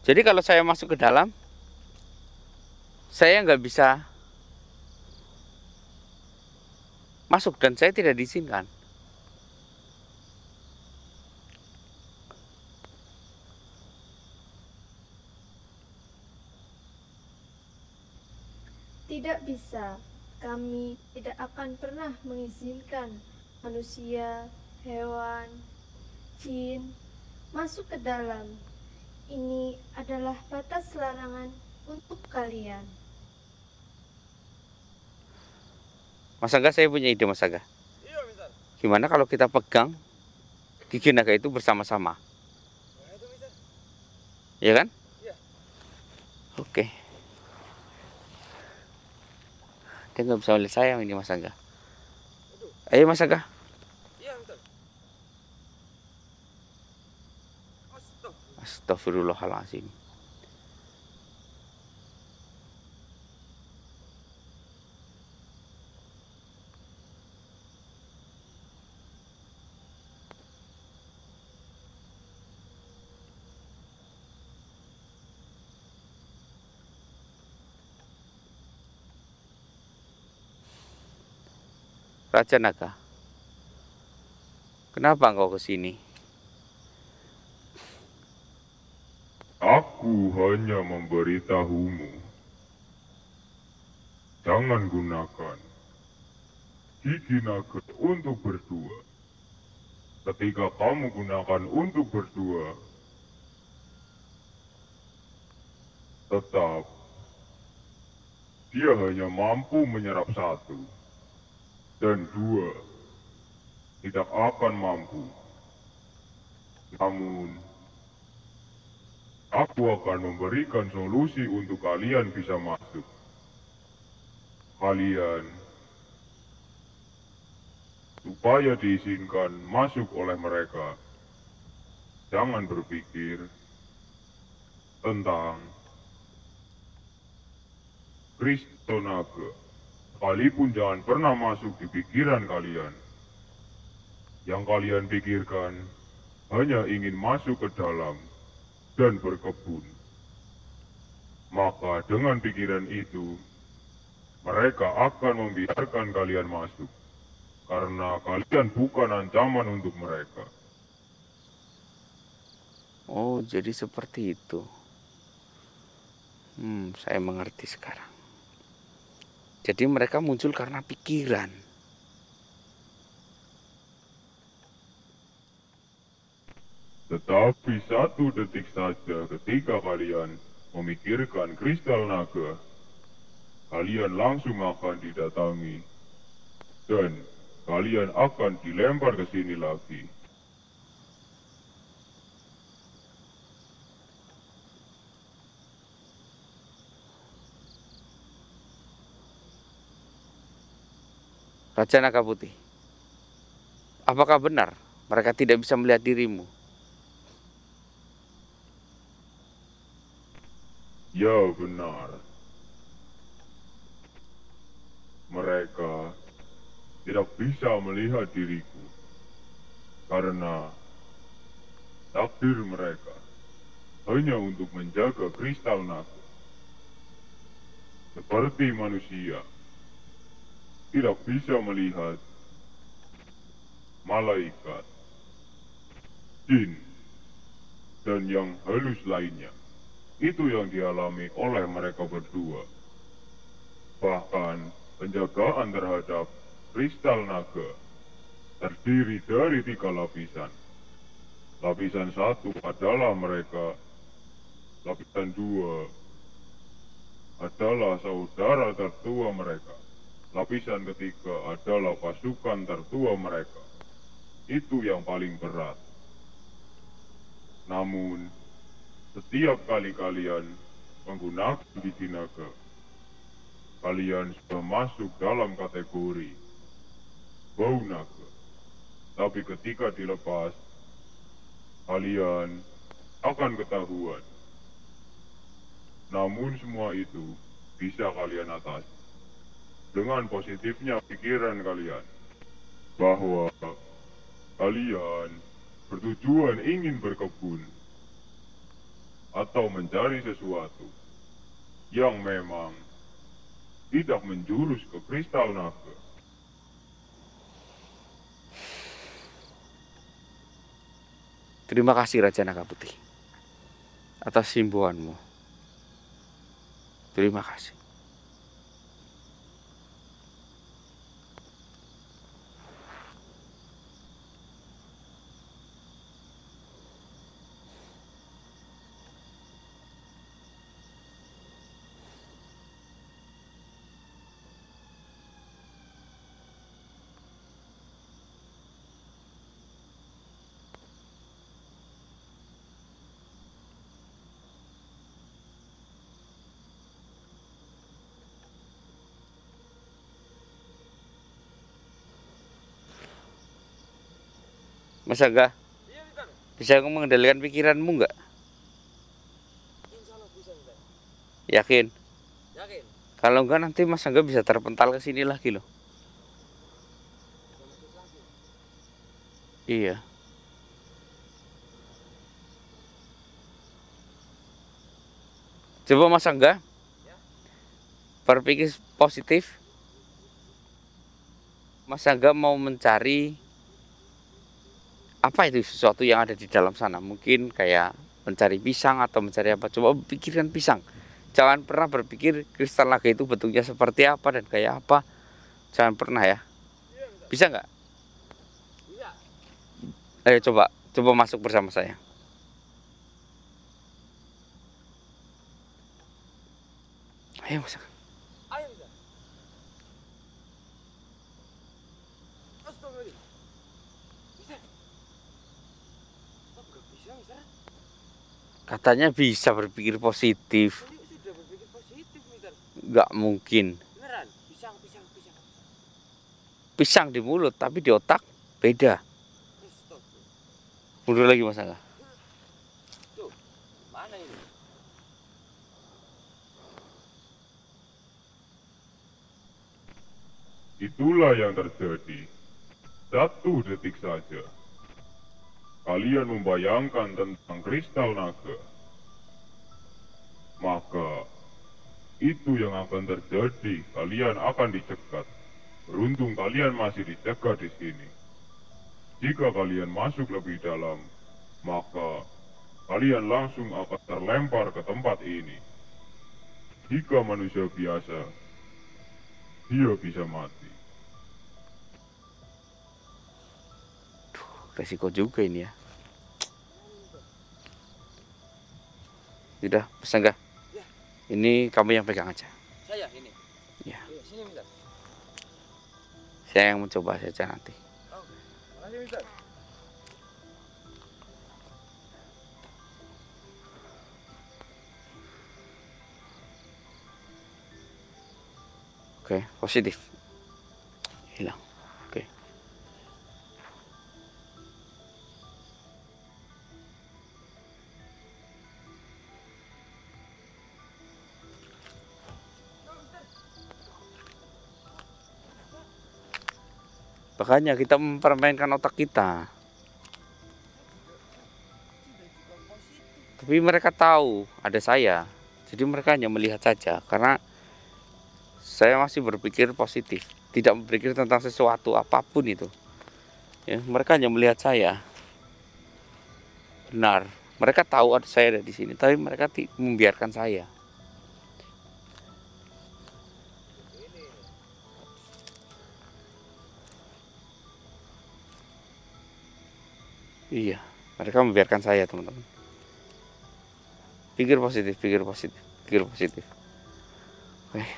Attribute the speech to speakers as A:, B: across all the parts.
A: Jadi kalau saya masuk ke dalam, saya nggak bisa masuk dan saya tidak diizinkan.
B: Tidak bisa. Kami tidak akan pernah mengizinkan manusia, hewan, jin masuk ke dalam. Ini adalah batas larangan untuk kalian.
A: Mas Aga, saya punya ide Mas Aga.
C: Iya, Mister.
A: Gimana kalau kita pegang gigi naga itu bersama-sama?
C: Nah, itu, Mister.
A: Ya kan?
C: Iya.
A: Oke. Dia nggak bisa melihat saya ini Mas Aga.
C: Aduh.
A: Ayo Mas Aga.
C: Iya, Mister. Astaga.
A: Astagfirullahaladzim. Raja Naga, kenapa engkau ke sini?
D: Aku hanya memberitahumu, jangan gunakan gigi naga untuk berdua. Ketika kamu gunakan untuk berdua, tetap dia hanya mampu menyerap satu, dan dua tidak akan mampu. Namun, aku akan memberikan solusi untuk kalian bisa masuk. Kalian supaya diizinkan masuk oleh mereka, jangan berpikir tentang Kristal Naga. Sekalipun jangan pernah masuk di pikiran kalian. Yang kalian pikirkan hanya ingin masuk ke dalam dan berkebun. Maka dengan pikiran itu, mereka akan membiarkan kalian masuk. Karena kalian bukan ancaman untuk mereka.
A: Oh, jadi seperti itu. Saya mengerti sekarang. Jadi mereka muncul karena pikiran.
D: Tetapi 1 detik saja ketika kalian memikirkan kristal naga, kalian langsung akan didatangi. Dan kalian akan dilempar ke sini lagi.
A: Raja Naga Putih, apakah benar mereka tidak bisa melihat dirimu?
D: Ya benar. Mereka tidak bisa melihat diriku. Karena takdir mereka hanya untuk menjaga kristal naga. Seperti manusia tidak bisa melihat malaikat, jin, dan yang halus lainnya. Itu yang dialami oleh mereka berdua. Bahkan penjagaan terhadap kristal naga terdiri dari 3 lapisan. Lapisan 1 adalah mereka. Lapisan 2 adalah saudara tertua mereka. Lapisan ketiga adalah pasukan tertua mereka. Itu yang paling berat. Namun, setiap kali kalian menggunakan gigi naga, kalian sudah masuk dalam kategori bau naga. Tapi ketika dilepas, kalian akan ketahuan. Namun semua itu bisa kalian atasi dengan positifnya pikiran kalian bahwa kalian bertujuan ingin berkebun. atau mencari sesuatu yang memang tidak menjurus ke kristal naga.
A: Terima kasih Raja Naga Putih atas himbauanmu. Terima kasih. Mas Angga,
C: Iya, Mister.
A: bisa mengendalikan pikiranmu nggak?
C: Insya Allah bisa, Mister.
A: Yakin?
C: Yakin?
A: Kalau enggak nanti Mas Angga bisa terpental ke sini lagi loh.
C: Bisa masuk lagi.
A: Iya. Coba Mas Angga
C: Ya.
A: berpikir positif. Mas Angga mau mencari apa itu sesuatu yang ada di dalam sana. Mungkin kayak mencari pisang atau mencari apa. Coba pikirkan pisang. Jangan pernah berpikir kristal naga itu bentuknya seperti apa dan kayak apa. Jangan pernah ya.
C: Iya, Mister.
A: Bisa nggak?
C: Bisa.
A: Ayo coba masuk bersama saya. Ayo Mas Angga.
C: Ayo, Mister. Astagfirullah. Mister. Kok nggak bisa, Mister?
A: Katanya bisa berpikir positif.
C: Tadi sudah berpikir positif, Mister.
A: Nggak mungkin.
C: Beneran? Pisang.
A: Pisang di mulut tapi di otak beda.
C: Astagfirullah.
A: Mundur lagi Mas Angga.
C: Tuh, mana ini?
D: Itulah yang terjadi. 1 detik saja. Kalian membayangkan tentang kristal naga. Maka, itu yang akan terjadi. Kalian akan dicegat. Beruntung kalian masih dicegat di sini. Jika kalian masuk lebih dalam, maka kalian langsung akan terlempar ke tempat ini. Jika manusia biasa, dia bisa mati.
A: Resiko juga ini ya. Udah, Mas Angga.
C: Ya.
A: Ini kamu yang pegang aja.
C: Saya ini.
A: Ya.
C: Iya, sini, Mister.
A: Saya yang mencoba saja nanti.
C: Oh, makasih, Mister.
A: Oke, positif. Hilang. Oke. Makanya kita mempermainkan otak kita. Tapi mereka tahu ada saya. Jadi mereka hanya melihat saja karena saya masih berpikir positif, tidak berpikir tentang sesuatu apapun itu. Ya, mereka hanya melihat saya. Benar, mereka tahu ada saya ada di sini, tapi mereka membiarkan saya. Iya, mereka membiarkan saya, teman-teman. Pikir positif, pikir positif, pikir positif. Oke.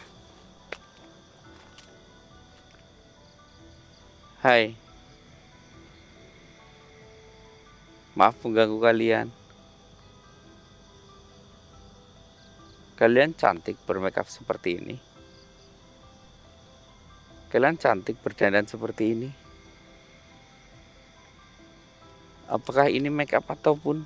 A: Hai. Maaf mengganggu kalian. Kalian cantik bermakeup seperti ini. Kalian cantik berdandan seperti ini. Apakah ini makeup ataupun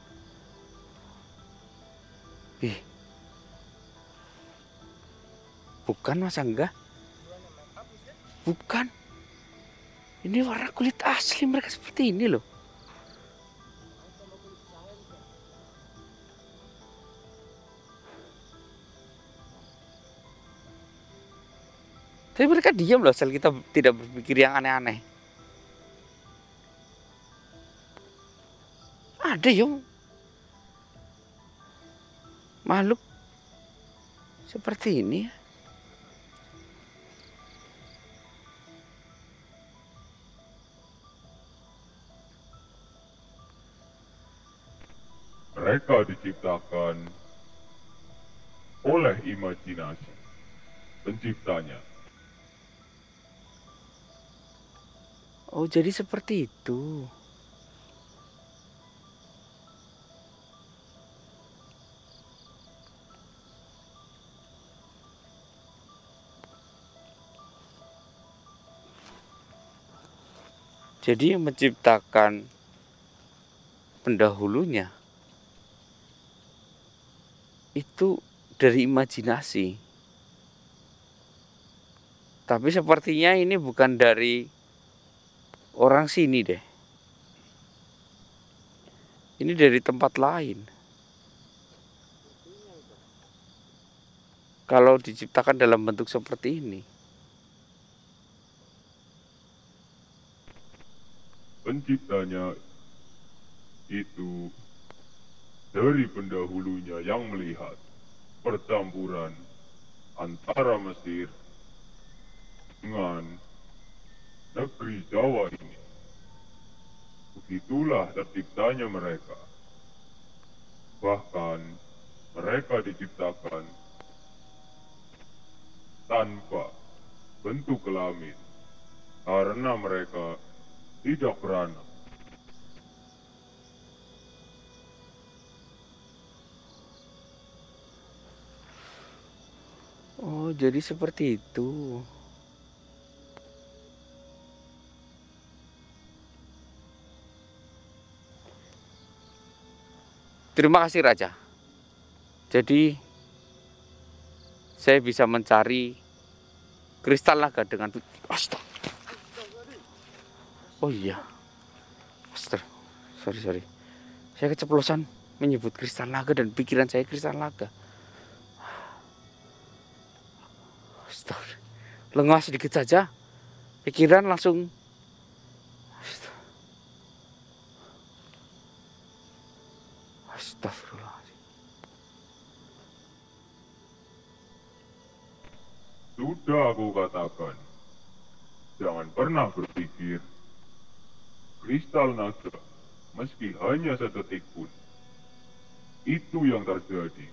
A: bukan Mas Angga? Bukan. Ini warna kulit asli mereka seperti ini loh. Tapi mereka diam loh, asal kita tidak berpikir yang aneh-aneh. Ada yang makhluk seperti ini ya.
D: Mereka diciptakan oleh imajinasi penciptanya.
A: Oh, jadi seperti itu. Jadi yang menciptakan pendahulunya itu dari imajinasi. Tapi sepertinya ini bukan dari orang sini deh. Ini dari tempat lain. Kalau diciptakan dalam bentuk seperti ini.
D: Penciptanya itu dari pendahulunya yang melihat percampuran antara Mesir dengan negeri Jawa ini. Begitulah terciptanya mereka. Bahkan mereka diciptakan tanpa bentuk kelamin karena mereka tidak beranak.
A: Oh, jadi seperti itu. Terima kasih Raja. Jadi saya bisa mencari kristal naga dengan astaga. Oh iya. Astaga. Sorry. Saya keceplosan menyebut kristal naga dan pikiran saya kristal naga. Astaga. Lengah sedikit saja. Pikiran langsung Astagfirullahaladzim.
D: Sudah aku katakan, jangan pernah berpikir kristal naga meski hanya sedetik pun. Itu yang terjadi.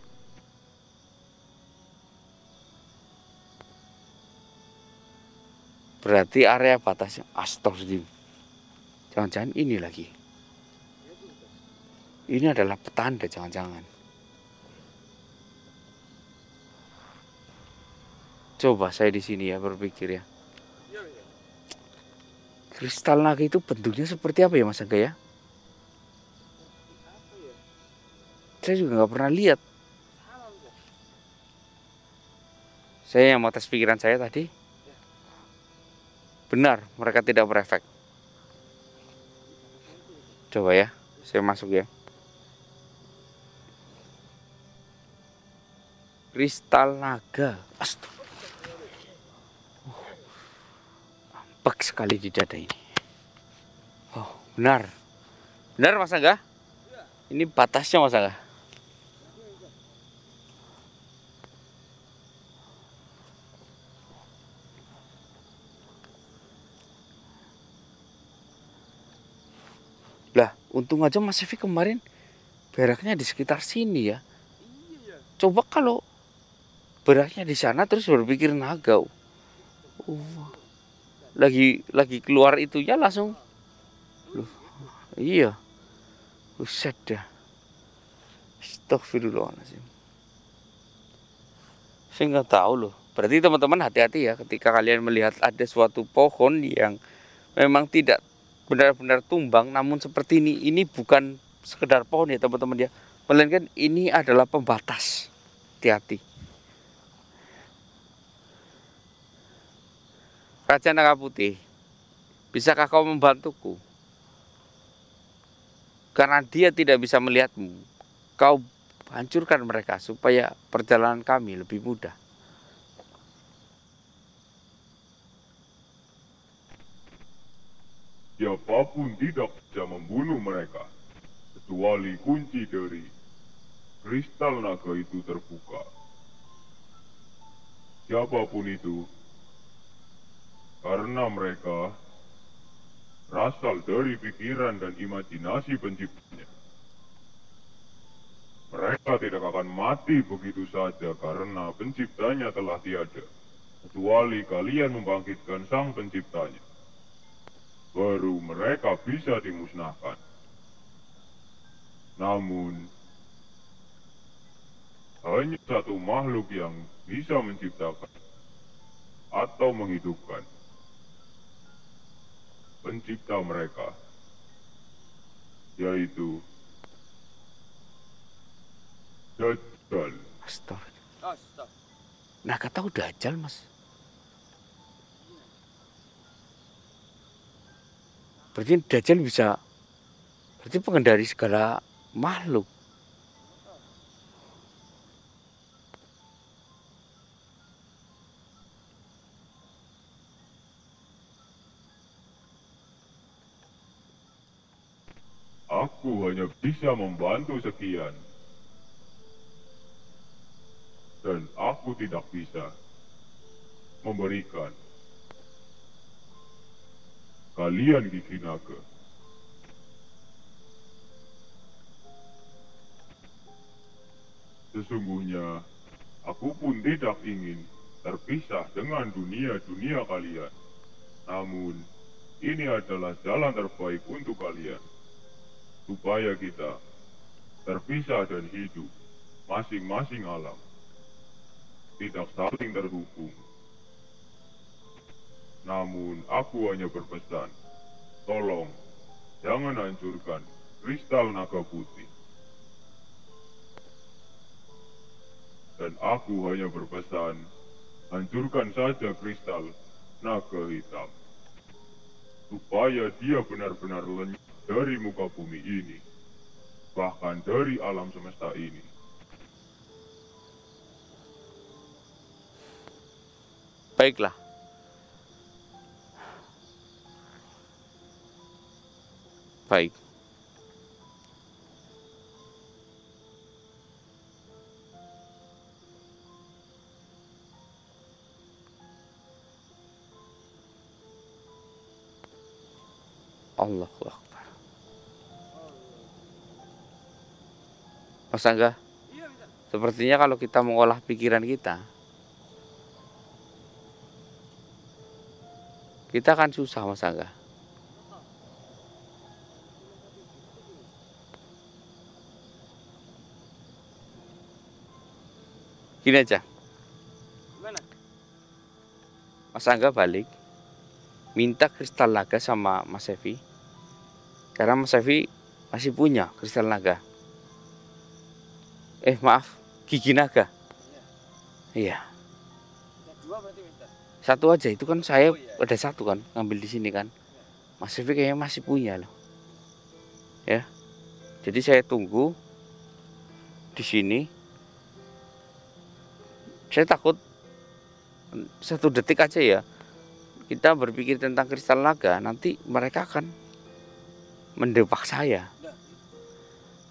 A: Berarti area batasnya astagfirullahaladzim. Jangan-jangan ini lagi. Ini adalah petanda jangan-jangan. Coba saya di sini ya berpikir ya. Kristal naga itu bentuknya seperti apa ya Mas Angga ya? Saya juga nggak pernah lihat. Saya yang mau tes pikiran saya tadi. Benar, mereka tidak berefek. Coba ya, saya masuk ya. Kristal naga. Astaga. Ampak sekali di dada ini. Oh, benar. Benar Mas Angga? Ini batasnya Mas Angga. Lah, untung aja Mas Evi kemarin beraknya di sekitar sini ya. Coba kalau beraknya di sana terus berpikir naga. Lagi keluar itunya langsung. Loh, iya. Buset dah. Astagfirullahaladzim. Saya nggak tahu loh. Berarti teman-teman hati-hati ya ketika kalian melihat ada suatu pohon yang memang tidak benar-benar tumbang, namun seperti ini bukan sekedar pohon ya teman-teman ya, melainkan ini adalah pembatas. Hati-hati. Raja Naga Putih, bisakah kau membantuku? Karena dia tidak bisa melihatmu, kau hancurkan mereka supaya perjalanan kami lebih mudah.
D: Siapapun tidak bisa membunuh mereka, kecuali kunci dari kristal naga itu terbuka. Siapapun itu, karena mereka berasal dari pikiran dan imajinasi penciptanya. Mereka tidak akan mati begitu saja karena penciptanya telah tiada, kecuali kalian membangkitkan sang penciptanya. Baru mereka bisa dimusnahkan. Namun, hanya satu makhluk yang bisa menciptakan atau menghidupkan, pencipta mereka, yaitu Dajjal.
A: Astaga.
C: Astaga.
A: Nah, kata udah Dajjal, Mas. Berarti Dajjal bisa, berarti pengendali segala makhluk.
D: Aku hanya bisa membantu sekian. Dan aku tidak bisa memberikan kalian gigi naga. Sesungguhnya, aku pun tidak ingin terpisah dengan dunia-dunia kalian. Namun, ini adalah jalan terbaik untuk kalian. Supaya kita terpisah dan hidup masing-masing alam. Tidak saling terhubung. Namun, aku hanya berpesan, tolong, jangan hancurkan kristal naga putih. Dan aku hanya berpesan, hancurkan saja kristal naga hitam. Supaya dia benar-benar lenyap dari muka bumi ini. Bahkan dari alam semesta ini.
A: Baiklah. Baik. Allahu Akbar. Mas Angga,
C: Iya, Mister.
A: sepertinya kalau kita mengolah pikiran kita akan susah, Mas Angga. Gini aja,
C: Gimana?
A: Mas Angga balik, minta kristal naga sama Mas Evi. Karena Mas Evi masih punya kristal naga. Maaf, gigi naga. Iya.
C: Ada dua berarti, Mister.
A: Satu aja, itu kan saya
C: Oh, iya.
A: ada satu kan, ngambil di sini kan. Mas Evi kayaknya masih punya loh. Ya. Jadi saya tunggu di sini. Saya takut satu detik aja ya kita berpikir tentang kristal naga, nanti mereka akan mendepak saya.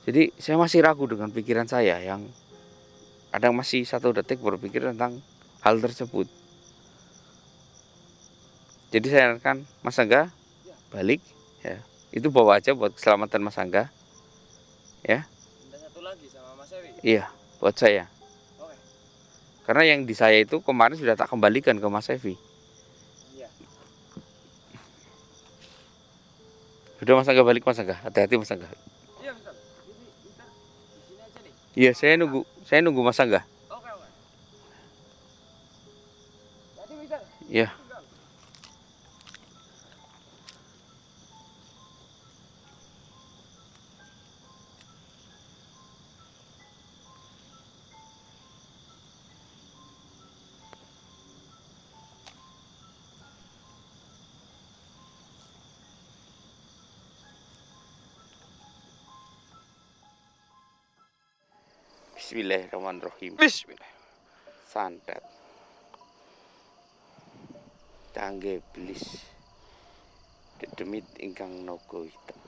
A: Jadi saya masih ragu dengan pikiran saya yang kadang masih satu detik berpikir tentang hal tersebut. Jadi saya sarankan Mas Angga balik ya. Itu bawa aja buat keselamatan Mas Angga. Ya.
C: Ada satu lagi sama Mas Ewi.
A: Iya, buat saya.
C: Oke.
A: Karena yang di saya itu kemarin sudah tak kembalikan ke Mas Evi.
C: Iya.
A: Udah Mas Angga balik, Mas Angga. Hati-hati Mas Angga.
C: Iya, Mister. Ini Mister di sini aja nih.
A: Iya, saya nunggu Mas Angga.
C: Oke, oke. Jadi, Mister.
A: Iya. Bismillahirrahmanirrahim.
C: Bismillah.
A: Santet. Tangge iblis. demit ingkang naga hitam.